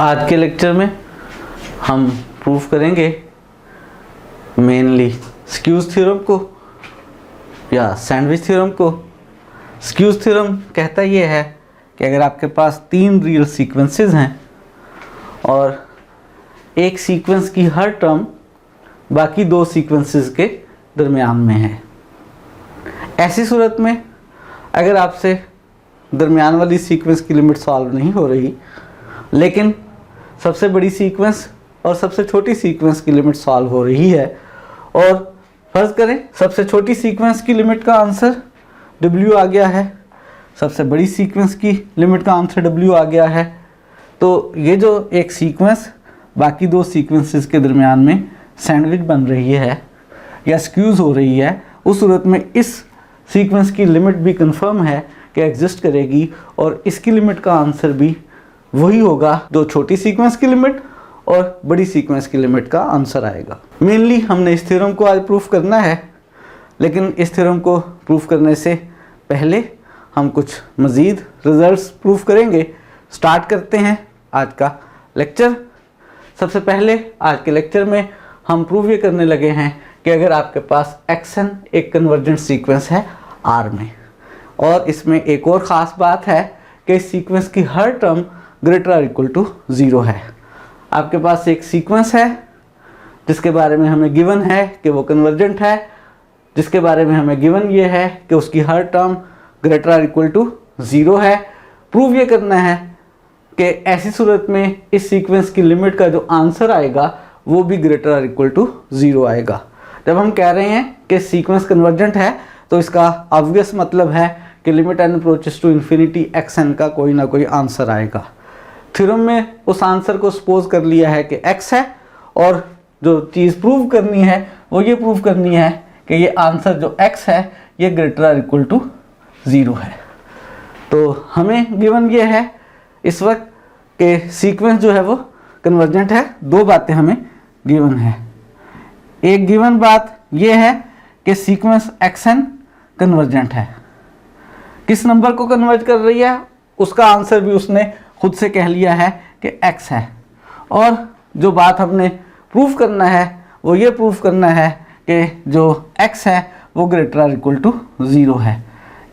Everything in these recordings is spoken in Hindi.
आज के लेक्चर में हम प्रूफ करेंगे मेनली स्क्यूज थ्योरम को या सैंडविच थ्योरम को। स्क्यूज थ्योरम कहता ये है कि अगर आपके पास 3 रियल सीक्वेंसेस हैं और एक सीक्वेंस की हर टर्म बाकी 2 सीक्वेंसेस के दरमियान में है, ऐसी सूरत में अगर आपसे दरमियान वाली सीक्वेंस की लिमिट सॉल्व नहीं हो रही लेकिन सबसे बड़ी सीक्वेंस और सबसे छोटी सीक्वेंस की लिमिट सॉल्व हो रही है, और फर्ज करें सबसे छोटी सीक्वेंस की लिमिट का आंसर W आ गया है, सबसे बड़ी सीक्वेंस की लिमिट का आंसर W आ गया है, तो ये जो एक सीक्वेंस बाकी 2 सीक्वेंसेस के दरमियान में सैंडविच बन रही है या स्क्यूज हो रही है, उस सूरत में इस सीक्वेंस की लिमिट भी कंफर्म है कि एग्जिस्ट करेगी और इसकी लिमिट का आंसर भी वही होगा जो छोटी सीक्वेंस की लिमिट और बड़ी सीक्वेंस की लिमिट का आंसर आएगा। मेनली हमने इस थ्योरम को आज प्रूफ करना है, लेकिन इस थ्योरम को प्रूफ करने से पहले हम कुछ मज़ीद रिजल्ट्स प्रूफ करेंगे। स्टार्ट करते हैं आज का लेक्चर। सबसे पहले आज के लेक्चर में हम प्रूफ ये करने लगे हैं कि अगर आपके पास xn एक कन्वर्जेंट सीक्वेंस है R में, और इसमें एक और ख़ास बात है कि इस सीक्वेंस की हर टर्म ग्रेटर और इक्वल टू 0 है। आपके पास एक सीक्वेंस है जिसके बारे में हमें गिवन है कि वो कन्वर्जेंट है, जिसके बारे में हमें गिवन ये है कि उसकी हर टर्म ग्रेटर और इक्वल टू 0 है। प्रूव ये करना है कि ऐसी सूरत में इस सीक्वेंस की लिमिट का जो आंसर आएगा वो भी ग्रेटर और इक्वल टू 0 आएगा। जब हम कह रहे हैं कि सीक्वेंस कन्वर्जेंट है तो इसका ऑब्वियस मतलब है कि limit n approaches to infinity xn का कोई ना कोई आंसर आएगा। थ्योरम में उस आंसर को सपोज कर लिया है कि x है, और जो चीज़ प्रूव करनी है वो ये प्रूव करनी है कि ये आंसर जो x है ये ग्रेटर और इक्वल टू 0 है। तो हमें गिवन ये है इस वक्त कि सीक्वेंस जो है वो कन्वर्जेंट है। 2 बातें हमें गिवन है। एक गिवन बात ये है कि सीक्वेंस xn कन्वर्जेंट है। किस नंबर को कन्वर्ज कर रही है उसका आंसर भी उसने खुद से कह लिया है कि x है, और जो बात हमने प्रूफ करना है वो ये प्रूफ करना है कि जो x है वो ग्रेटर और इक्वल टू 0 है।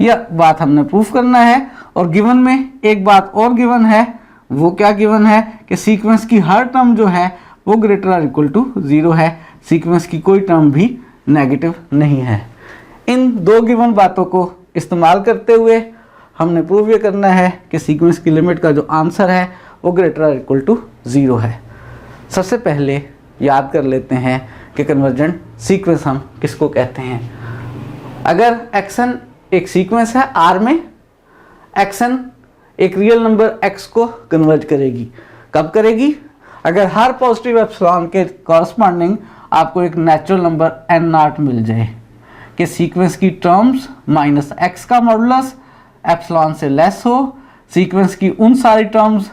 यह बात हमने प्रूफ करना है। और गिवन में एक बात और गिवन है, वो क्या गिवन है कि सीक्वेंस की हर टर्म जो है वो ग्रेटर और इक्वल टू 0 है, सीक्वेंस की कोई टर्म भी नेगेटिव नहीं है। इन 2 गिवन बातों को इस्तेमाल करते हुए हमने प्रूव ये करना है कि सीक्वेंस की लिमिट का जो आंसर है वो ग्रेटर और इक्वल टू 0 है। सबसे पहले याद कर लेते हैं कि कन्वर्जेंट सीक्वेंस हम किसको कहते हैं। अगर xn एक सीक्वेंस है R में, xn एक रियल नंबर x को कन्वर्ज करेगी। कब करेगी? अगर हर पॉजिटिव एप्सिलॉन के कॉरस्पॉन्डिंग आपको एक नेचुरल नंबर n0 मिल जाए कि सीक्वेंस की टर्म्स माइनस x का मॉडुलस एप्सिलॉन से लेस हो, सीक्वेंस की उन सारी टर्म्स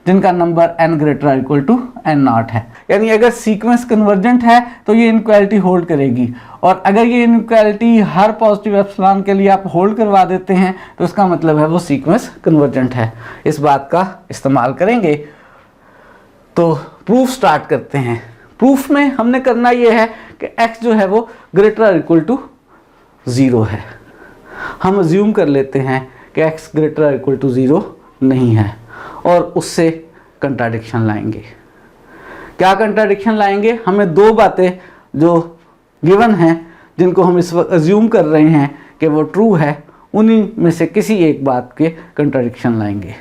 जिनका number n greater equal to n0 है। यानी अगर सीक्वेंस कन्वर्जेंट है तो ये इनइक्वालिटी होल्ड करेगी, और अगर ये इनइक्वालिटी हर पॉजिटिव एप्सिलॉन के लिए आप होल्ड करवा देते हैं तो इसका मतलब है वो सीक्वेंस कन्वर्जेंट है। इस बात का इस्तेमाल करेंगे। तो प्रूफ स्टार्ट करते हैं। प्रूफ में हमने करना ये है कि x जो है वो ग्रेटर इक्वल टू 0 है। हम अज्यूम कर लेते हैं कि x ग्रेटर इक्वल टू 0 नहीं है, और उससे कंट्राडिक्शन लाएंगे। क्या कंट्राडिक्शन लाएंगे? हमें 2 बातें जो गिवन हैं जिनको हम इस वक्त अज्यूम कर रहे हैं कि वो ट्रू है, उन्हीं में से किसी एक बात के कंट्राडिक्शन लाएंगे।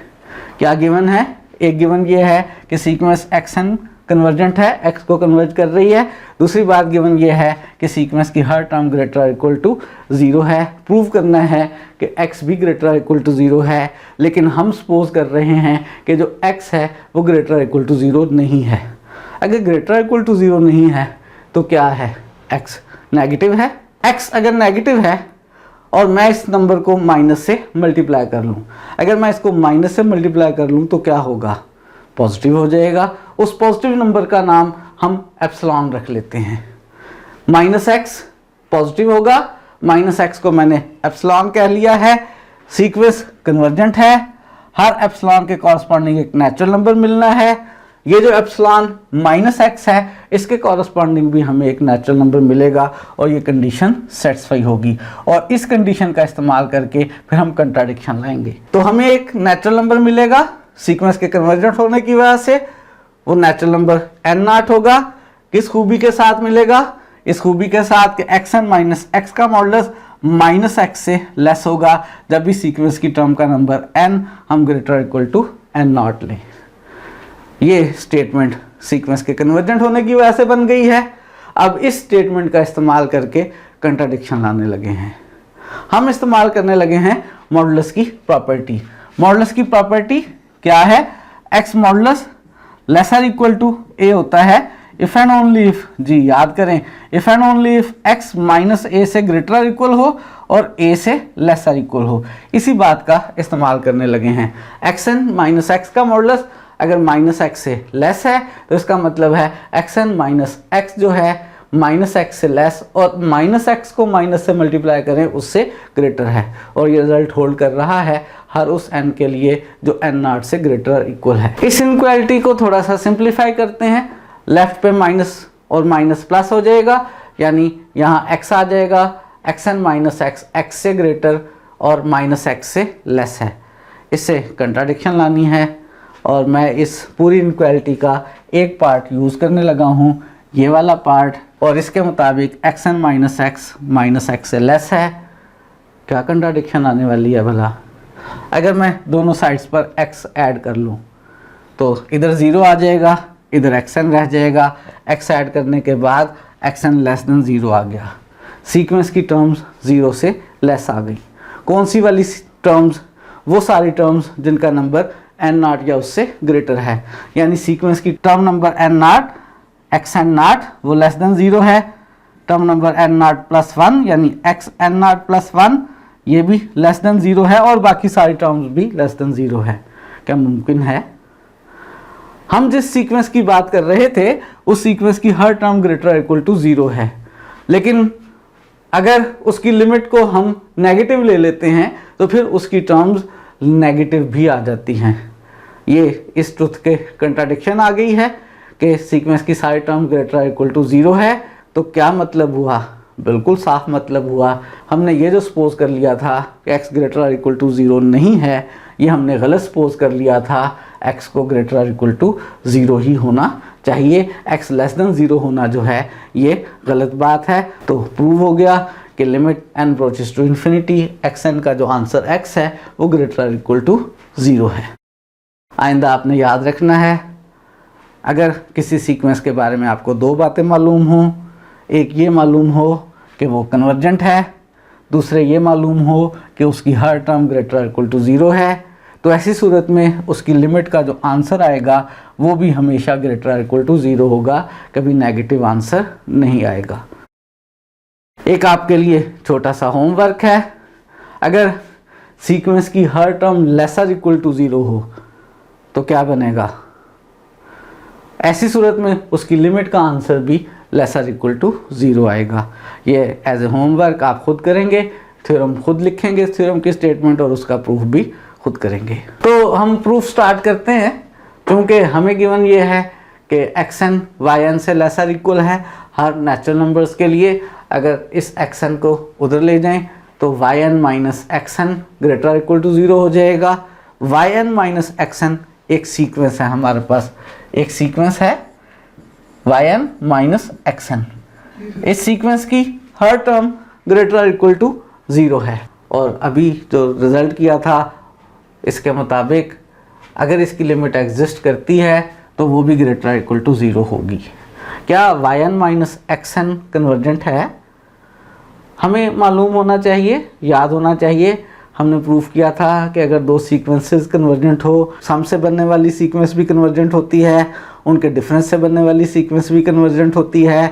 क्या गिवन है? एक गिवन ये है कि सीक्वेंस xn कन्वर्जेंट है, x को कन्वर्ज कर रही है। दूसरी बात गिवन ये है कि सीक्वेंस की हर टर्म ग्रेटर इक्वल टू 0 है। प्रूव करना है कि x भी ग्रेटर इक्वल टू 0 है, लेकिन हम सपोज कर रहे हैं कि जो x है वो ग्रेटर इक्वल टू 0 नहीं है। अगर ग्रेटर इक्वल टू 0 नहीं है तो क्या है? x नेगेटिव है। x अगर नेगेटिव है और मैं इस नंबर को माइनस से मल्टीप्लाई कर लूँ, अगर मैं इसको माइनस से मल्टीप्लाई कर लूँ तो क्या होगा? पॉजिटिव हो जाएगा। उस पॉजिटिव नंबर का नाम हम एप्सिलॉन रख लेते हैं। माइनस x पॉजिटिव होगा, माइनस x को मैंने एप्सिलॉन कह लिया है। सीक्वेंस कन्वर्जेंट है, हर एप्सिलॉन के कॉरस्पॉन्डिंग एक नेचुरल नंबर मिलना है। ये जो एप्सिलॉन माइनस एक्स है इसके कॉरस्पॉन्डिंग भी हमें एक नेचुरल नंबर मिलेगा और ये कंडीशन सेटिस्फाई होगी, और इस कंडीशन का इस्तेमाल करके फिर हम कंट्राडिक्शन लाएंगे। तो हमें एक नेचुरल नंबर मिलेगा सीक्वेंस के कन्वर्जेंट होने की वजह से, वो नेचुरल नंबर एन नॉट होगा। किस खूबी के साथ मिलेगा? इस खूबी के साथ कि एक्स एन माइनस एक्स का मॉडुलस माइनस एक्स से लेस होगा जब भी सीक्वेंस की टर्म का नंबर एन हम greater equal to n not लें। ये स्टेटमेंट सीक्वेंस के कन्वर्जेंट होने की वजह से बन गई है। अब इस स्टेटमेंट का इस्तेमाल करके कंट्राडिक्शन लाने लगे हैं। हम इस्तेमाल करने लगे हैं मॉडुलस की प्रॉपर्टी। मॉडुलस की प्रॉपर्टी क्या है? X modulus lesser equal to a होता है इफ एंड ओनली इफ, जी याद करें, if and only if x minus a से ग्रेटर इक्वल हो और ए से लेसर इक्वल हो। इसी बात का इस्तेमाल करने लगे हैं। एक्स एन माइनस एक्स का मॉडुलस अगर माइनस एक्स से लेस है तो इसका मतलब है एक्स एन माइनस एक्स जो है माइनस एक्स से लेस, और माइनस एक्स को माइनस से मल्टीप्लाई करें उससे ग्रेटर है, और ये रिजल्ट होल्ड कर रहा है हर उस एन के लिए जो एन नॉट से ग्रेटर इक्वल है। इस इनक्वालिटी को थोड़ा सा सिंप्लीफाई करते हैं। लेफ्ट पे माइनस और माइनस प्लस हो जाएगा, यानी यहाँ एक्स आ जाएगा, x n minus x x से ग्रेटर और माइनस एक्स से लेस है। इससे कंट्राडिक्शन लानी है और मैं इस पूरी इनक्वालिटी का एक पार्ट यूज़ करने लगा हूँ, ये वाला पार्ट, और इसके मुताबिक एक्स एन माइनस एक्स से लेस है। क्या कंट्राडिक्शन आने वाली है भला? अगर मैं दोनों साइड्स पर x ऐड कर लूँ तो इधर 0 आ जाएगा, इधर एक्स एन रह जाएगा। x ऐड करने के बाद एक्स एन लेस देन 0 आ गया। सीक्वेंस की टर्म्स 0 से लेस आ गई। कौन सी वाली टर्म्स? वो सारी टर्म्स जिनका नंबर एन नॉट या उससे ग्रेटर है, यानी सीक्वेंस की term number n not x n not वो लेस देन 0 है। Term number n not plus 1 यानी एक्स एन नॉट प्लस 1 ये भी लेस देन 0 है, और बाकी सारी टर्म्स भी लेस देन 0 है। क्या मुमकिन है? हम जिस सीक्वेंस की बात कर रहे थे उस सीक्वेंस की हर टर्म ग्रेटर इक्वल टू 0 है, लेकिन अगर उसकी लिमिट को हम नेगेटिव ले लेते हैं तो फिर उसकी टर्म्स नेगेटिव भी आ जाती हैं। ये इस ट्रुथ के कंट्राडिक्शन आ गई है कि सीक्वेंस की सारी टर्म ग्रेटर इक्वल टू 0 है। तो क्या मतलब हुआ? बिल्कुल साफ मतलब हुआ। हमने ये जो सपोज कर लिया था कि x ग्रेटर इक्वल टू 0 नहीं है, ये हमने गलत सपोज कर लिया था। x को ग्रेटर इक्वल टू 0 ही होना चाहिए, x लेस देन 0 होना जो है ये गलत बात है। तो प्रूव हो गया कि limit n approaches to infinity x n का जो आंसर x है वो ग्रेटर इक्वल टू 0 है। आइंदा आपने याद रखना है, अगर किसी सीक्वेंस के बारे में आपको दो बातें मालूम हों, एक ये मालूम हो कि वो कन्वर्जेंट है, दूसरे ये मालूम हो कि उसकी हर टर्म ग्रेटर इक्वल टू 0 है, तो ऐसी सूरत में उसकी लिमिट का जो आंसर आएगा वो भी हमेशा ग्रेटर इक्वल टू 0 होगा, कभी नेगेटिव आंसर नहीं आएगा। एक आपके लिए छोटा सा होमवर्क है, अगर सीक्वेंस की हर टर्म लेसर इक्वल टू 0 हो तो क्या बनेगा? ऐसी सूरत में उसकी लिमिट का आंसर भी लेसर इक्वल टू 0 आएगा। ये एज ए होमवर्क आप खुद करेंगे, थ्योरम खुद लिखेंगे, थ्योरम की स्टेटमेंट और उसका प्रूफ भी खुद करेंगे। तो हम प्रूफ स्टार्ट करते हैं, क्योंकि हमें गिवन ये है कि एक्स एन वाई एन से लेसर इक्वल है हर नेचुरल नंबर्स के लिए। अगर इस एक्स एन को उधर ले जाएं तो y n minus x n greater equal to 0 हो जाएगा। Y n minus x n एक सीक्वेंस है हमारे पास, एक सीक्वेंस है y n minus x n. इस सीक्वेंस की हर टर्म ग्रेटर इक्वल टू 0 है, और अभी जो रिजल्ट किया था इसके मुताबिक अगर इसकी लिमिट एग्जिस्ट करती है तो वो भी ग्रेटर इक्वल टू 0 होगी। क्या y n minus x n convergent है? हमें मालूम होना चाहिए, याद होना चाहिए। हमने प्रूफ किया था कि अगर दो सीक्वेंसेस कन्वर्जेंट हो, सम से बनने वाली सीक्वेंस भी कन्वर्जेंट होती है, उनके डिफरेंस से बनने वाली सीक्वेंस भी कन्वर्जेंट होती है।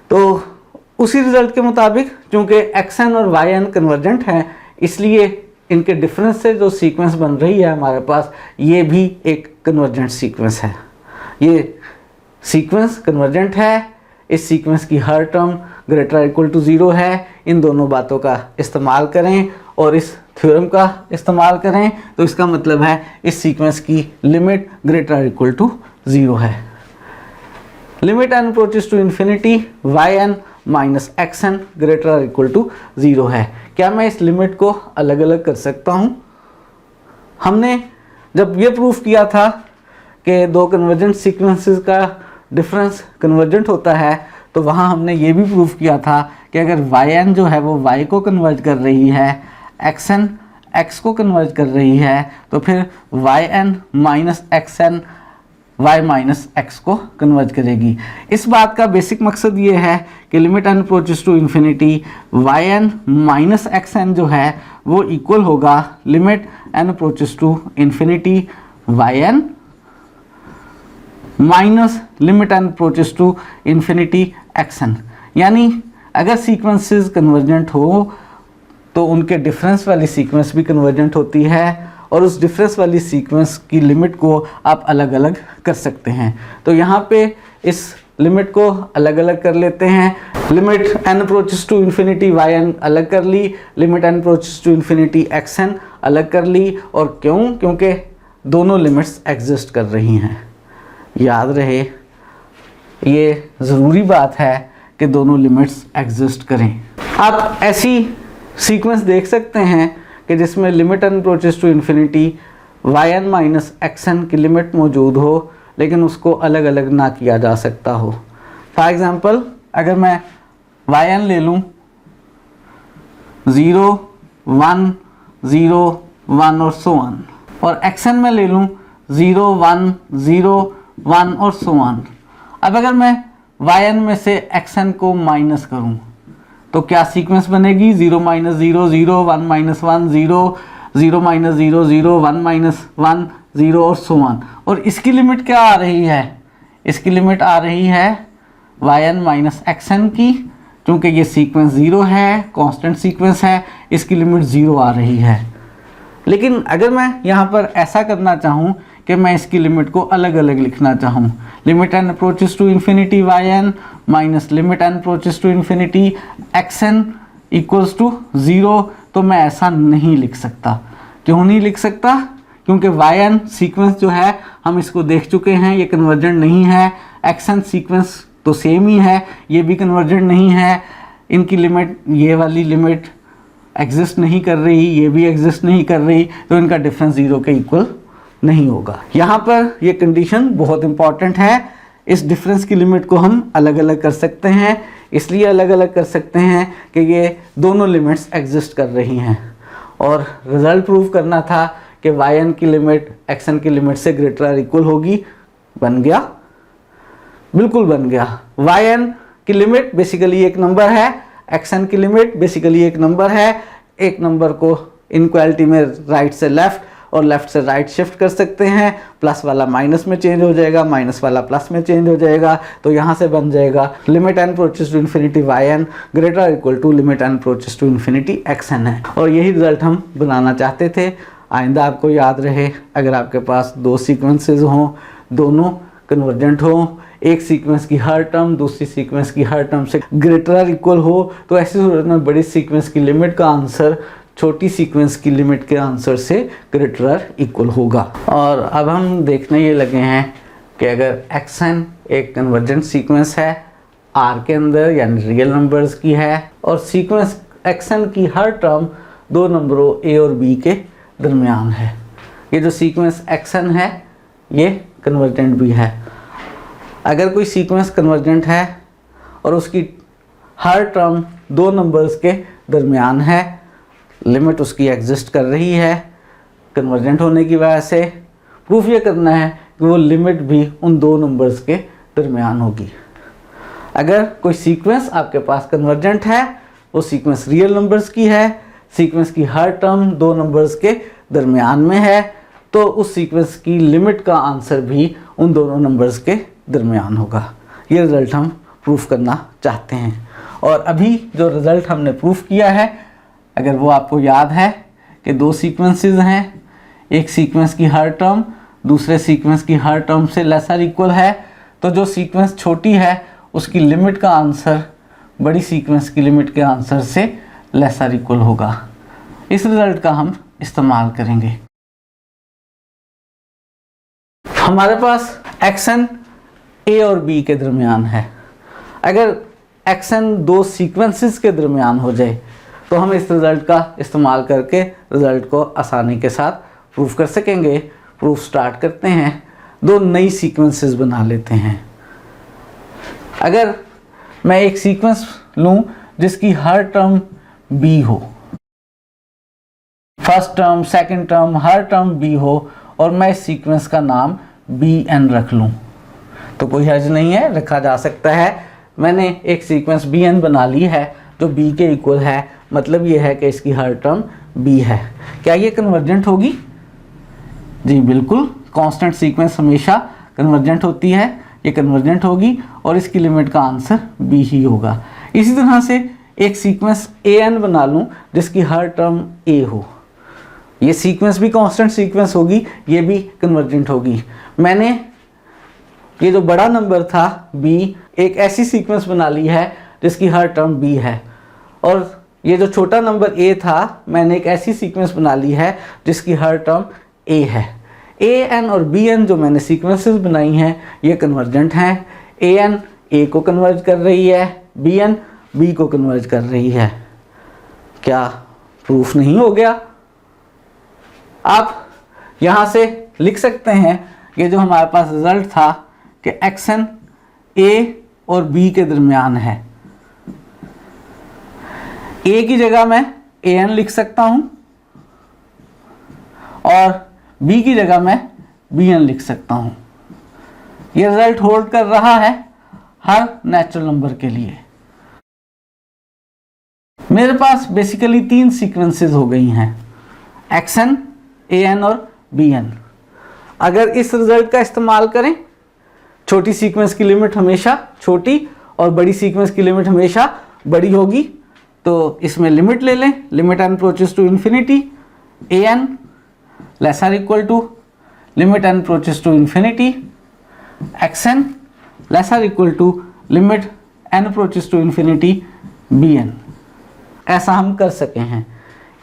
तो उसी रिजल्ट के मुताबिक चूंकि एक्स एन और वाई एन कन्वर्जेंट हैं, इसलिए इनके डिफरेंस से जो सीक्वेंस बन रही है हमारे पास, ये भी एक कन्वर्जेंट सीक्वेंस है। ये सीक्वेंस कन्वर्जेंट है, इस सीक्वेंस की हर टर्म ग्रेटर इक्वल टू 0 है। इन दोनों बातों का इस्तेमाल करें और इस थ्योरम का इस्तेमाल करें तो इसका मतलब है इस सीक्वेंस की लिमिट ग्रेटर और इक्वल टू 0 है। Limit n approaches to infinity yn minus xn greater और इक्वल टू 0 है। क्या मैं इस लिमिट को अलग अलग कर सकता हूँ? हमने जब ये प्रूफ किया था कि दो कन्वर्जेंट सीक्वेंसेस का डिफरेंस कन्वर्जेंट होता है, तो वहाँ हमने ये भी प्रूफ किया था कि अगर yn जो है वो y को कन्वर्ज कर रही है, xn x को कन्वर्ज कर रही है, तो फिर yn minus xn y minus x को कन्वर्ज करेगी। इस बात का बेसिक मकसद ये है कि limit n approaches to infinity yn minus xn जो है वो इक्वल होगा limit n approaches to infinity yn minus limit n approaches to infinity xn। यानी अगर सीक्वेंसेस कन्वर्जेंट हो तो उनके डिफरेंस वाली सीक्वेंस भी कन्वर्जेंट होती है और उस डिफरेंस वाली सीक्वेंस की लिमिट को आप अलग अलग कर सकते हैं। तो यहाँ पे इस लिमिट को अलग अलग कर लेते हैं। Limit n approaches to infinity yn अलग कर ली, limit n approaches to infinity xn अलग कर ली। और क्यों? क्योंकि दोनों लिमिट्स एग्जिस्ट कर रही हैं। याद रहे, ये ज़रूरी बात है कि दोनों लिमिट्स एग्जिस्ट करें। आप ऐसी सीक्वेंस देख सकते हैं कि जिसमें limit n approaches to infinity yn minus xn की लिमिट मौजूद हो, लेकिन उसको अलग अलग ना किया जा सकता हो। फॉर एग्ज़ाम्पल, अगर मैं yn ले लूँ 0, 1, 0, 1 और सो ऑन, और xn में ले लूँ 0, 1, 0, 1 और सो ऑन। अब अगर मैं yn में से xn को माइनस करूँ तो क्या सीक्वेंस बनेगी? 0 माइनस 0, 0, 1 माइनस 1, 0, 0 माइनस 0, 0, 1 माइनस 1, 0 और सो ऑन। और इसकी लिमिट क्या आ रही है? इसकी लिमिट आ रही है yn माइनस xn की, क्योंकि ये सीक्वेंस 0 है, कांस्टेंट सीक्वेंस है, इसकी लिमिट 0 आ रही है। लेकिन अगर मैं यहाँ पर ऐसा करना चाहूँ कि मैं इसकी लिमिट को अलग अलग लिखना चाहूँ, limit n approaches to infinity yn minus limit n approaches to infinity xn equals to 0, तो मैं ऐसा नहीं लिख सकता। क्यों नहीं लिख सकता? क्योंकि yn सीक्वेंस जो है हम इसको देख चुके हैं, ये कन्वर्जेंट नहीं है। xn सीक्वेंस तो सेम ही है, ये भी कन्वर्जेंट नहीं है। इनकी लिमिट, ये वाली लिमिट एग्जिस्ट नहीं कर रही, ये भी एग्जिस्ट नहीं कर रही, तो इनका डिफरेंस 0 के इक्वल नहीं होगा। यहाँ पर ये कंडीशन बहुत इंपॉर्टेंट है। इस डिफरेंस की लिमिट को हम अलग अलग कर सकते हैं, इसलिए अलग अलग कर सकते हैं कि ये दोनों लिमिट्स एग्जिस्ट कर रही हैं। और रिजल्ट प्रूव करना था कि yn की लिमिट xn की लिमिट से ग्रेटर और इक्वल होगी। बन गया? बिल्कुल बन गया। yn की लिमिट बेसिकली एक नंबर है, xn की लिमिट बेसिकली एक नंबर है। एक नंबर को इनक्वालिटी में राइट से लेफ्ट और लेफ्ट से राइट शिफ्ट कर सकते हैं। प्लस वाला माइनस में चेंज हो जाएगा, माइनस वाला प्लस में चेंज हो जाएगा। तो यहाँ से बन जाएगा limit n approaches to infinity yn greater और equal to limit n approaches to infinity xn है। और यही रिजल्ट हम बनाना चाहते थे। आइंदा आपको याद रहे, अगर आपके पास दो सीक्वेंसेस हों, दोनों कन्वर्जेंट हों, एक सीक्वेंस की हर टर्म दूसरी सीक्वेंस की हर टर्म से ग्रेटर और इक्वल हो, तो ऐसी सूरत में बड़ी सीक्वेंस की लिमिट का आंसर छोटी सीक्वेंस की लिमिट के आंसर से ग्रेटर और इक्वल होगा। और अब हम देखने ये लगे हैं कि अगर xn एक कन्वर्जेंट सीक्वेंस है R के अंदर, यानी रियल नंबर्स की है, और सीक्वेंस xn की हर टर्म दो नंबरों a और b के दरमियान है। ये जो सीक्वेंस xn है ये कन्वर्जेंट भी है। अगर कोई सीक्वेंस कन्वर्जेंट है और उसकी हर टर्म दो नंबर्स के दरमियान है, लिमिट उसकी एग्जिस्ट कर रही है कन्वर्जेंट होने की वजह से, प्रूफ ये करना है कि वो लिमिट भी उन दो नंबर्स के दरमियान होगी। अगर कोई सीक्वेंस आपके पास कन्वर्जेंट है, वो सीक्वेंस रियल नंबर्स की है, सीक्वेंस की हर टर्म दो नंबर्स के दरमियान में है, तो उस सीक्वेंस की लिमिट का आंसर भी उन दोनों नंबर्स के दरमियान होगा। ये रिज़ल्ट हम प्रूफ करना चाहते हैं। और अभी जो रिज़ल्ट हमने प्रूफ किया है, अगर वो आपको याद है कि दो सीक्वेंसेस हैं, एक सीक्वेंस की हर टर्म दूसरे सीक्वेंस की हर टर्म से लेसर इक्वल है, तो जो सीक्वेंस छोटी है उसकी लिमिट का आंसर बड़ी सीक्वेंस की लिमिट के आंसर से लेसर इक्वल होगा। इस रिजल्ट का हम इस्तेमाल करेंगे। हमारे पास एक्शन ए और बी के दरमियान है। अगर एक्शन दो सीक्वेंसेस के दरमियान हो जाए तो हम इस रिज़ल्ट का इस्तेमाल करके रिज़ल्ट को आसानी के साथ प्रूफ कर सकेंगे। प्रूफ स्टार्ट करते हैं। दो नई सीक्वेंसेस बना लेते हैं। अगर मैं एक सीक्वेंस लूं जिसकी हर टर्म बी हो, फर्स्ट टर्म सेकंड टर्म हर टर्म बी हो, और मैं इस सीक्वेंस का नाम बी एन रख लूं तो कोई हर्ज नहीं है, रखा जा सकता है। मैंने एक सीक्वेंस बी एन बना ली है जो बी के इक्वल है, मतलब ये है कि इसकी हर टर्म बी है। क्या ये कन्वर्जेंट होगी? जी बिल्कुल, कांस्टेंट सीक्वेंस हमेशा कन्वर्जेंट होती है, ये कन्वर्जेंट होगी और इसकी लिमिट का आंसर बी ही होगा। इसी तरह से एक सीक्वेंस ए एन बना लूँ जिसकी हर टर्म ए हो, ये सीक्वेंस भी कांस्टेंट सीक्वेंस होगी, ये भी कन्वर्जेंट होगी। मैंने ये जो बड़ा नंबर था b, एक ऐसी सीक्वेंस बना ली है जिसकी हर टर्म b है, और ये जो छोटा नंबर a था, मैंने एक ऐसी सीक्वेंस बना ली है जिसकी हर टर्म a है। a n और b n जो मैंने सीक्वेंसेस बनाई हैं ये कन्वर्जेंट हैं। a n a को कन्वर्ज कर रही है, b n b को कन्वर्ज कर रही है। क्या प्रूफ नहीं हो गया? आप यहाँ से लिख सकते हैं ये जो हमारे पास रिजल्ट था कि एक्शन ए और बी के दरमियान है। ए की जगह मैं ए एन लिख सकता हूं और बी की जगह मैं बी एन लिख सकता हूं। यह रिजल्ट होल्ड कर रहा है हर नेचुरल नंबर के लिए। मेरे पास बेसिकली तीन सीक्वेंसेस हो गई हैं, एक्शन ए एन और बी एन। अगर इस रिजल्ट का इस्तेमाल करें, छोटी सीक्वेंस की लिमिट हमेशा छोटी और बड़ी सीक्वेंस की लिमिट हमेशा बड़ी होगी, तो इसमें लिमिट ले लें, limit n approaches to infinity a n lesser equal to limit n approaches to infinity x n lesser equal to limit n approaches to infinity b n. ऐसा हम कर सके हैं,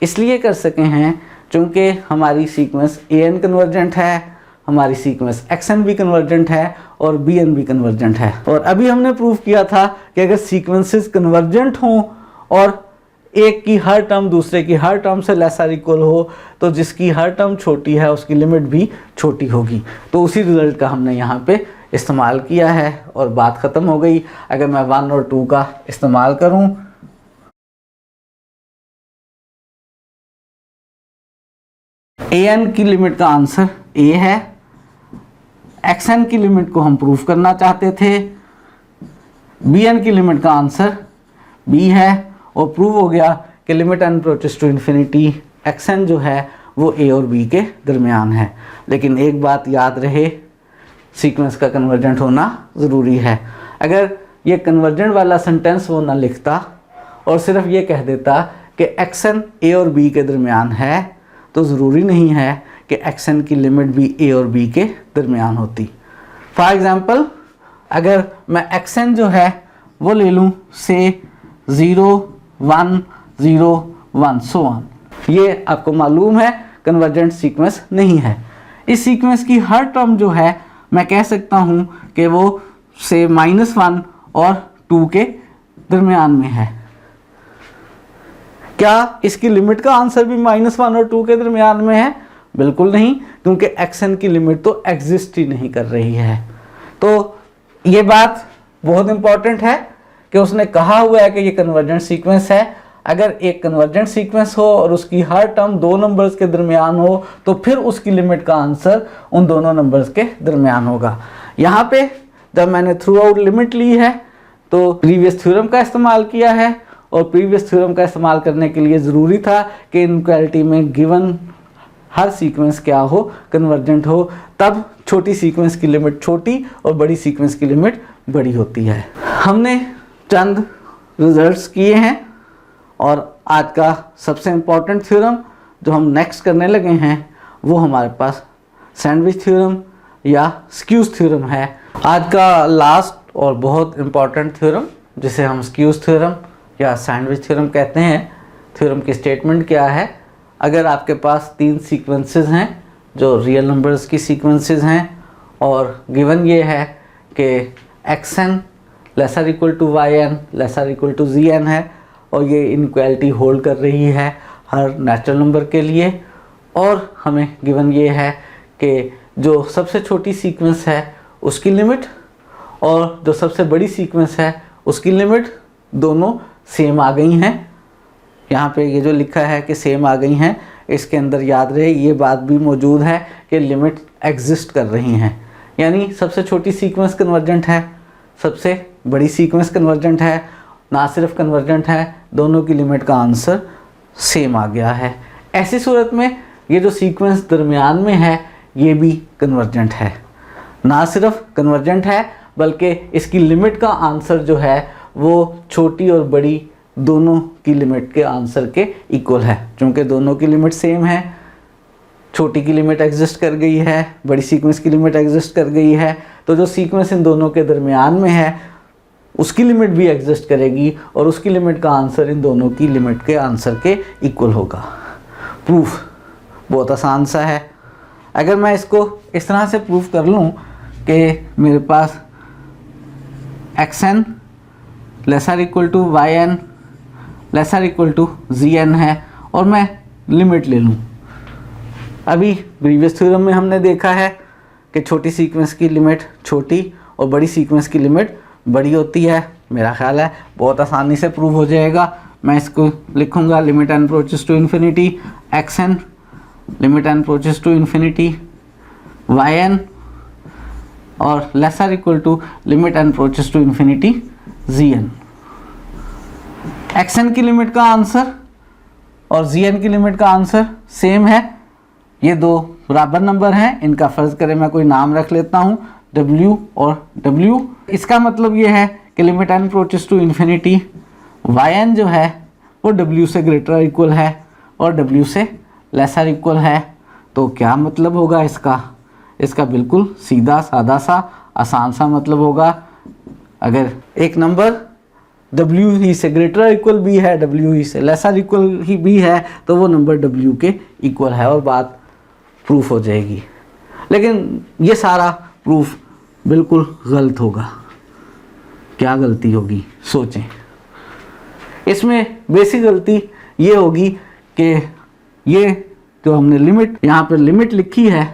इसलिए कर सके हैं क्योंकि हमारी सीक्वेंस ए एन कन्वर्जेंट है, हमारी सीक्वेंस एक्स एन भी कन्वर्जेंट है और बी एन भी कन्वर्जेंट है। और अभी हमने प्रूफ किया था कि अगर सीक्वेंसेस कन्वर्जेंट हों और एक की हर टर्म दूसरे की हर टर्म से लेसर इक्वल हो तो जिसकी हर टर्म छोटी है उसकी लिमिट भी छोटी होगी। तो उसी रिजल्ट का हमने यहाँ पे इस्तेमाल किया है और बात ख़त्म हो गई। अगर मैं 1 और 2 का इस्तेमाल करूँ, ए एन की लिमिट का आंसर ए है, एक्स एन की लिमिट को हम प्रूफ करना चाहते थे, बी एन की लिमिट का आंसर बी है और प्रूव हो गया कि limit n approaches to infinity x n जो है वो ए और बी के दरमियान है। लेकिन एक बात याद रहे, सीक्वेंस का कन्वर्जेंट होना ज़रूरी है। अगर ये कन्वर्जेंट वाला सेंटेंस वो ना लिखता और सिर्फ ये कह देता कि एक्स एन ए और बी के दरमियान है, तो ज़रूरी नहीं है कि एक्स एन की लिमिट भी ए और बी के दरमियान होती। फॉर एग्ज़ाम्पल, अगर मैं एक्स एन जो है वो ले लूँ से 0 1 0 1 सो ऑन, ये आपको मालूम है कन्वर्जेंट सीक्वेंस नहीं है। इस सीक्वेंस की हर टर्म जो है मैं कह सकता हूँ कि वो से -1 और 2 के दरमियान में है। क्या इसकी लिमिट का आंसर भी -1 और 2 के दरमियान में है? बिल्कुल नहीं, क्योंकि एक्स एन की लिमिट तो एग्जिस्ट ही नहीं कर रही है। तो ये बात बहुत इंपॉर्टेंट है कि उसने कहा हुआ है कि ये कन्वर्जेंट सीक्वेंस है। अगर एक कन्वर्जेंट सीक्वेंस हो और उसकी हर टर्म दो नंबर्स के दरमियान हो तो फिर उसकी लिमिट का आंसर उन दोनों नंबर्स के दरमियान होगा। यहाँ पे जब मैंने थ्रू आउट लिमिट ली है तो प्रीवियस थ्योरम का इस्तेमाल किया है, और प्रीवियस थ्योरम का इस्तेमाल करने के लिए ज़रूरी था कि इनइक्वालिटी में गिवन हर सीक्वेंस क्या हो, कन्वर्जेंट हो, तब छोटी सीक्वेंस की लिमिट छोटी और बड़ी सीक्वेंस की लिमिट बड़ी होती है। हमने चंद रिजल्ट्स किए हैं और आज का सबसे इम्पॉर्टेंट थ्योरम जो हम नेक्स्ट करने लगे हैं वो हमारे पास सैंडविच थ्योरम या स्क्यूज थ्योरम है। आज का लास्ट और बहुत इम्पॉर्टेंट थ्योरम जिसे हम स्क्यूज थ्योरम या सैंडविच थ्योरम कहते हैं, थ्योरम की स्टेटमेंट क्या है अगर आपके पास 3 सीक्वेंसेस हैं जो रियल नंबर्स की सीक्वेंसेस हैं और गिवन ये है कि xn lesser equal to yn lesser equal to zn है और ये इनइक्वालिटी होल्ड कर रही है हर नेचुरल नंबर के लिए, और हमें गिवन ये है कि जो सबसे छोटी सीक्वेंस है उसकी लिमिट और जो सबसे बड़ी सीक्वेंस है उसकी लिमिट दोनों सेम आ गई हैं। यहाँ पे ये जो लिखा है कि सेम आ गई हैं, इसके अंदर याद रहे ये बात भी मौजूद है कि लिमिट एग्जिस्ट कर रही हैं, यानी सबसे छोटी सीक्वेंस कन्वर्जेंट है, सबसे बड़ी सीक्वेंस कन्वर्जेंट है, ना सिर्फ कन्वर्जेंट है, दोनों की लिमिट का आंसर सेम आ गया है। ऐसी सूरत में ये जो सीक्वेंस दरमियान में है ये भी कन्वर्जेंट है, ना सिर्फ कन्वर्जेंट है बल्कि इसकी लिमिट का आंसर जो है वो छोटी और बड़ी दोनों की लिमिट के आंसर के इक्वल है। क्योंकि दोनों की लिमिट सेम है, छोटी की लिमिट एग्जिस्ट कर गई है, बड़ी सीक्वेंस की लिमिट एग्जिस्ट कर गई है, तो जो सीक्वेंस इन दोनों के दरमियान में है उसकी लिमिट भी एग्जिस्ट करेगी और उसकी लिमिट का आंसर इन दोनों की लिमिट के आंसर के इक्वल होगा। प्रूफ बहुत आसान सा है। अगर मैं इसको इस तरह से प्रूफ कर लूँ कि मेरे पास xn lesser equal to yn lesser equal to zn है और मैं लिमिट ले लूँ। अभी प्रीवियस थ्योरम में हमने देखा है कि छोटी सीक्वेंस की लिमिट छोटी और बड़ी सीक्वेंस की लिमिट बड़ी होती है। मेरा ख्याल है बहुत आसानी से प्रूव हो जाएगा। मैं इसको लिखूँगा limit n approaches to infinity xn limit n approaches to infinity yn और lesser equal to limit n approaches to infinity zn। xn की लिमिट का आंसर और zn की लिमिट का आंसर सेम है। ये दो बराबर नंबर हैं, इनका फ़र्ज़ करें मैं कोई नाम रख लेता हूँ w और w। इसका मतलब ये है कि limit n approaches to infinity yn जो है वो w से ग्रेटर इक्वल है और w से लेसर इक्वल है। तो क्या मतलब होगा इसका? इसका बिल्कुल सीधा सादा सा आसान सा मतलब होगा, अगर एक नंबर w ही से ग्रेटर इक्वल भी है, w ही से लेसर इक्वल ही भी है, तो वो नंबर w के इक्वल है और बात प्रूफ हो जाएगी। लेकिन ये सारा प्रूफ बिल्कुल गलत होगा। क्या गलती होगी सोचें। इसमें बेसिक गलती ये होगी कि ये जो हमने लिमिट यहाँ पर लिमिट लिखी है,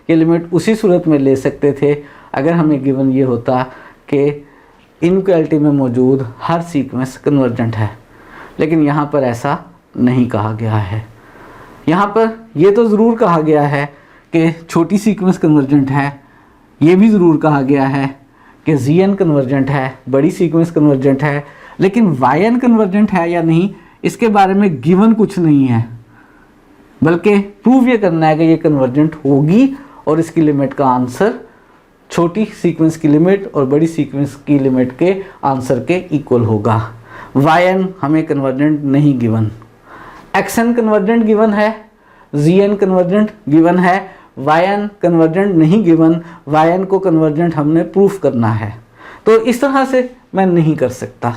ये लिमिट उसी सूरत में ले सकते थे अगर हमें गिवन ये होता कि इनइक्वालिटी में मौजूद हर सीक्वेंस कन्वर्जेंट है। लेकिन यहाँ पर ऐसा नहीं कहा गया है। यहाँ पर ये तो ज़रूर कहा गया है कि छोटी सीक्वेंस कन्वर्जेंट है, ये भी ज़रूर कहा गया है कि zn कन्वर्जेंट है, बड़ी सीक्वेंस कन्वर्जेंट है, लेकिन yn कन्वर्जेंट है या नहीं इसके बारे में गिवन कुछ नहीं है, बल्कि प्रूव ये करना है कि ये कन्वर्जेंट होगी और इसकी लिमिट का आंसर छोटी सीक्वेंस की लिमिट और बड़ी सीक्वेंस की लिमिट के आंसर के इक्वल होगा। yn हमें कन्वर्जेंट नहीं गिवन, xn कन्वर्जेंट गिवन है, zn कन्वर्जेंट गिवन है, yn कन्वर्जेंट नहीं गिवन। yn को कन्वर्जेंट हमने प्रूफ करना है, तो इस तरह से मैं नहीं कर सकता।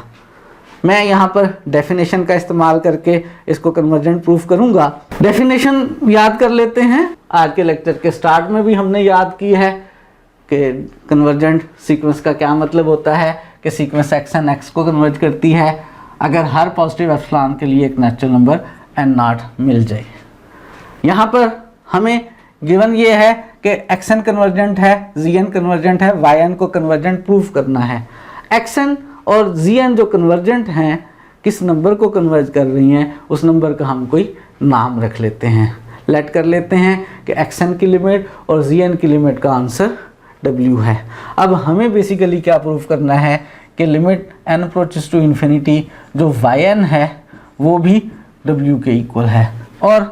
मैं यहाँ पर डेफिनेशन का इस्तेमाल करके इसको कन्वर्जेंट प्रूफ करूँगा। डेफिनेशन याद कर लेते हैं। आज के लेक्चर के स्टार्ट में भी हमने याद की है कि कन्वर्जेंट सीक्वेंस का क्या मतलब होता है कि सीक्वेंस xn x को कन्वर्ज करती है अगर हर पॉजिटिव एप्सिलॉन के लिए एक नेचुरल नंबर n0 मिल जाए। यहाँ पर हमें गिवन ये है कि xn कन्वर्जेंट है, zn कन्वर्जेंट है, yn को कन्वर्जेंट प्रूफ करना है। xn और zn जो कन्वर्जेंट हैं किस नंबर को कन्वर्ज कर रही हैं उस नंबर का हम कोई नाम रख लेते हैं। लेट कर लेते हैं कि xn की लिमिट और zn की लिमिट का आंसर w है। अब हमें बेसिकली क्या प्रूफ करना है कि limit n approaches to infinity जो yn है वो भी w के इक्वल है और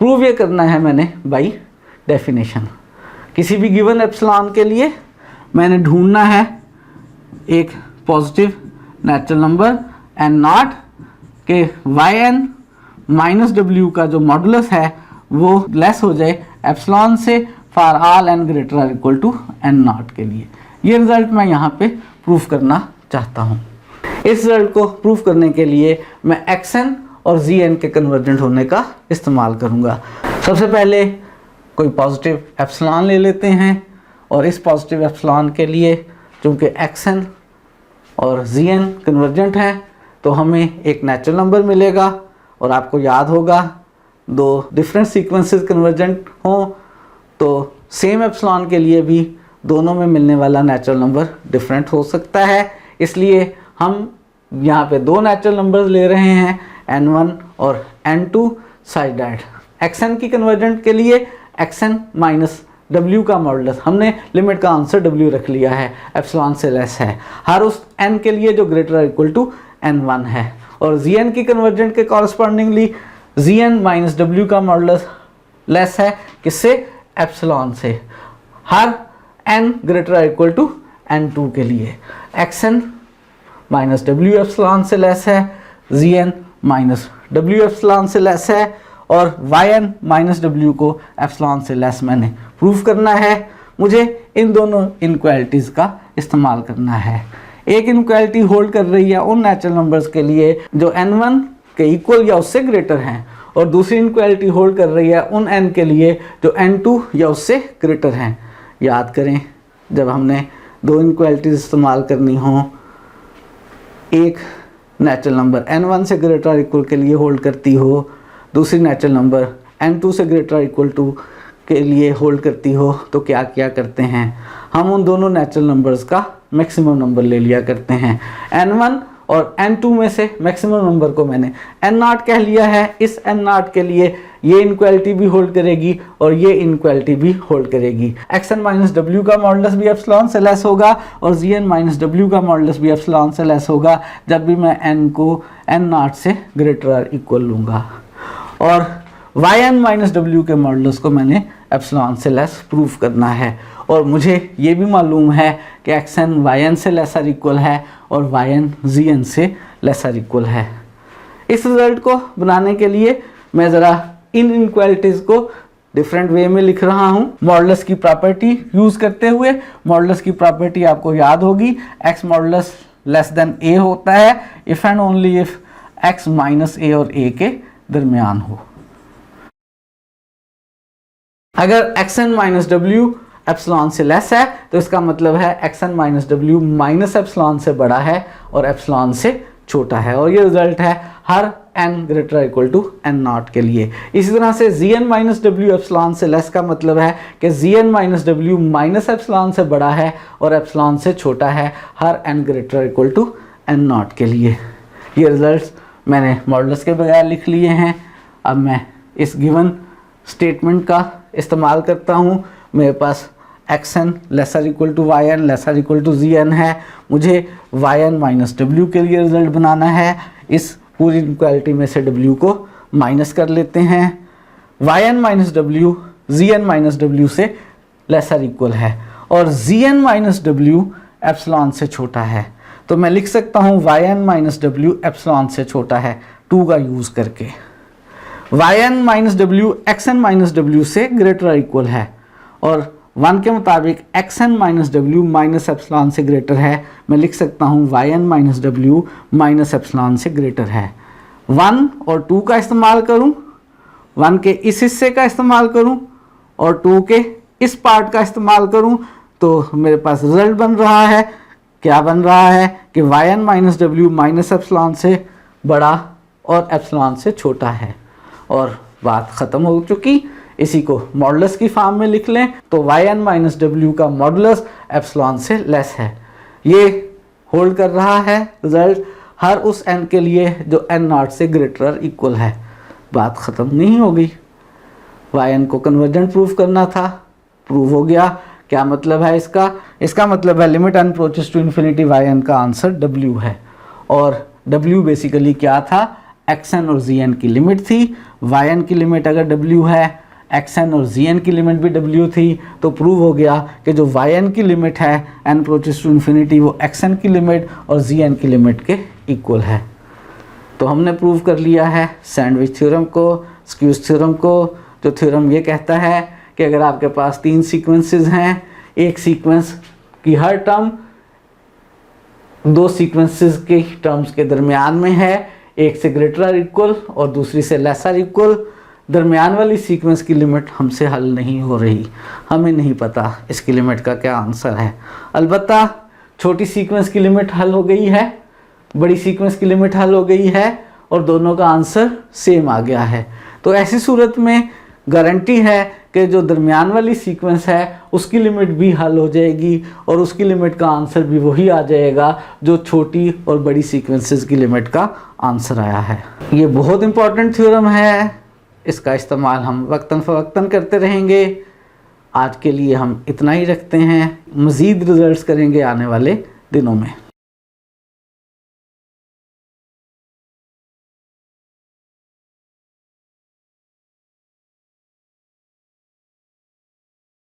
प्रूव ये करना है मैंने बाई डेफिनेशन। किसी भी गिवन एप्सिलॉन के लिए मैंने ढूंढना है एक पॉजिटिव नेचुरल नंबर n0 के yn माइनस w का जो मॉडुलस है वो लेस हो जाए एप्सिलॉन से फॉर ऑल n ग्रेटर और इक्वल टू n0 के लिए। ये रिजल्ट मैं यहाँ पे प्रूफ करना चाहता हूँ। इस रिजल्ट को प्रूफ करने के लिए मैं xn और Zn के कन्वर्जेंट होने का इस्तेमाल करूँगा। सबसे पहले कोई पॉजिटिव एप्सिलॉन ले लेते हैं और इस पॉजिटिव एप्सिलॉन के लिए चूँकि Xn और Zn कन्वर्जेंट हैं तो हमें एक नेचुरल नंबर मिलेगा। और आपको याद होगा दो डिफरेंट सीक्वेंसेस कन्वर्जेंट हों तो सेम एप्सिलॉन के लिए भी दोनों में मिलने वाला नेचुरल नंबर डिफरेंट हो सकता है। इसलिए हम यहाँ पे दो नेचुरल नंबर्स ले रहे हैं n1 और n2 साइड डैट। xn की कन्वर्जेंट के लिए xn माइनस w का मॉडुलस, हमने लिमिट का आंसर w रख लिया है, एप्सिलॉन से लेस है हर उस n के लिए जो ग्रेटर और इक्वल टू n1 है। और Zn की कन्वर्जेंट के कॉरस्पॉन्डिंगली Zn माइनस w का मॉडुलस लेस है किससे, एप्सिलॉन से, हर n ग्रेटर और इक्वल टू n2 के लिए। xn माइनस w एप्सिलॉन से लेस है, Zn माइनस w एप्सिलॉन से लेस है और yn माइनस w को एप्सिलॉन से लेस मैंने प्रूव करना है। मुझे इन दोनों इनक्वालिटीज़ का इस्तेमाल करना है। एक इनक्वालिटी होल्ड कर रही है उन नेचुरल नंबर्स के लिए जो n1 के इक्वल या उससे ग्रेटर हैं और दूसरी इनक्वालिटी होल्ड कर रही है उन n के लिए जो n2 या उससे ग्रेटर हैं। याद करें जब हमने दो इनक्वालिटीज इस्तेमाल करनी हो, एक नेचुरल नंबर n1 से ग्रेटर और इक्वल के लिए होल्ड करती हो, दूसरी नेचुरल नंबर n2 से ग्रेटर और इक्वल टू के लिए होल्ड करती हो, तो क्या क्या करते हैं हम उन दोनों नेचुरल नंबर्स का मैक्सिमम नंबर ले लिया करते हैं। n1 और n2 में से मैक्सिमम नंबर को मैंने n0 कह लिया है। इस n0 के लिए ये इनक्वालिटी भी होल्ड करेगी और ये इनक्वालिटी भी होल्ड करेगी। xn माइनस w का मॉडुलस भी एप्सिलॉन से लेस होगा और Zn माइनस w का मॉडुलस भी एप्सिलॉन से लेस होगा जब भी मैं n को n0 से ग्रेटर और इक्वल लूँगा। और yn माइनस w के मॉडुलस को मैंने एप्सिलॉन से लेस प्रूफ करना है। और मुझे ये भी मालूम है कि xn yn से लेस और इक्वल है और yn Zn से लेस और इक्वल है। इस रिजल्ट को बनाने के लिए मैं ज़रा इन इनक्वालिटीज़ को डिफरेंट वे में लिख रहा हूँ मॉडुलस की प्रॉपर्टी यूज़ करते हुए। मॉडुलस की प्रॉपर्टी आपको याद होगी, x modulus less than a होता है if and only if x minus a और a के दरमियान हो। अगर xn माइनस w एप्सिलॉन से लेस है तो इसका मतलब है xn minus w minus epsilon से बड़ा है और एप्सिलॉन से छोटा है। और ये रिजल्ट है हर n greater equal to n0 के लिए। इसी तरह से Zn माइनस w एप्सिलॉन से लेस का मतलब है कि Zn minus w minus epsilon से बड़ा है और एप्सिलॉन से छोटा है हर n greater equal to n0 के लिए। ये रिजल्ट्स मैंने मॉडुलस के बगैर लिख लिए हैं। अब मैं इस गिवन स्टेटमेंट का इस्तेमाल करता हूँ। मेरे पास xn lesser equal to yn lesser equal to Zn है। मुझे yn माइनस w के लिए रिजल्ट बनाना है। इस पूरी इनक्वालिटी में से w को माइनस कर लेते हैं। yn minus w Zn minus w से लेसर इक्वल है और Zn माइनस w एप्सिलॉन से छोटा है। तो मैं लिख सकता हूँ yn माइनस w एप्सिलॉन से छोटा है 2 का यूज़ करके। yn minus w xn minus w से ग्रेटर इक्वल है और 1 के मुताबिक xn minus w minus epsilon से ग्रेटर है। मैं लिख सकता हूँ yn minus w minus epsilon से ग्रेटर है। 1 और 2 का इस्तेमाल करूँ, 1 के इस हिस्से का इस्तेमाल करूँ और 2 के इस पार्ट का इस्तेमाल करूँ तो मेरे पास रिजल्ट बन रहा है। क्या बन रहा है कि yn minus w minus epsilon से बड़ा और एप्सिलॉन से छोटा है। और बात ख़त्म हो चुकी। इसी को मॉडुलस की फॉर्म में लिख लें तो yn माइनस w का मॉडुलस एप्सिलॉन से लेस है। ये होल्ड कर रहा है रिजल्ट हर उस n के लिए जो n0 से ग्रेटर इक्वल है। बात ख़त्म नहीं होगी। yn को कन्वर्जेंट प्रूफ करना था, प्रूव हो गया। क्या मतलब है इसका? इसका मतलब है limit n approaches to infinity yn का आंसर w है। और w बेसिकली क्या था? xn और zn की लिमिट थी। yn की लिमिट अगर w है, xn और zn की लिमिट भी w थी, तो प्रूव हो गया कि जो yn की लिमिट है n अप्रोचेस टू इन्फिनिटी वो xn की लिमिट और zn की लिमिट के इक्वल है। तो हमने प्रूव कर लिया है सैंडविच थ्योरम को, स्क्यूज थ्योरम को। जो थ्योरम ये कहता है कि अगर आपके पास 3 सीक्वेंसेस हैं, एक सीक्वेंस की हर टर्म 2 सीक्वेंसेस के टर्म्स के दरमियान में है, एक से ग्रेटर आर इक्वल और दूसरी से लेस आर इक्वल, दरमियान वाली सीक्वेंस की लिमिट हमसे हल नहीं हो रही, हमें नहीं पता इसकी लिमिट का क्या आंसर है। अलबत्ता छोटी सीक्वेंस की लिमिट हल हो गई है, बड़ी सीक्वेंस की लिमिट हल हो गई है और दोनों का आंसर सेम आ गया है। तो ऐसी सूरत में गारंटी है कि जो दरमियान वाली सीक्वेंस है उसकी लिमिट भी हल हो जाएगी और उसकी लिमिट का आंसर भी वही आ जाएगा जो छोटी और बड़ी सीक्वेंसेस की लिमिट का आंसर आया है। ये बहुत इंपॉर्टेंट थ्योरम है, इसका इस्तेमाल हम वक्तन फ़वक्तन करते रहेंगे। आज के लिए हम इतना ही रखते हैं, मज़ीद रिजल्ट्स करेंगे आने वाले दिनों में।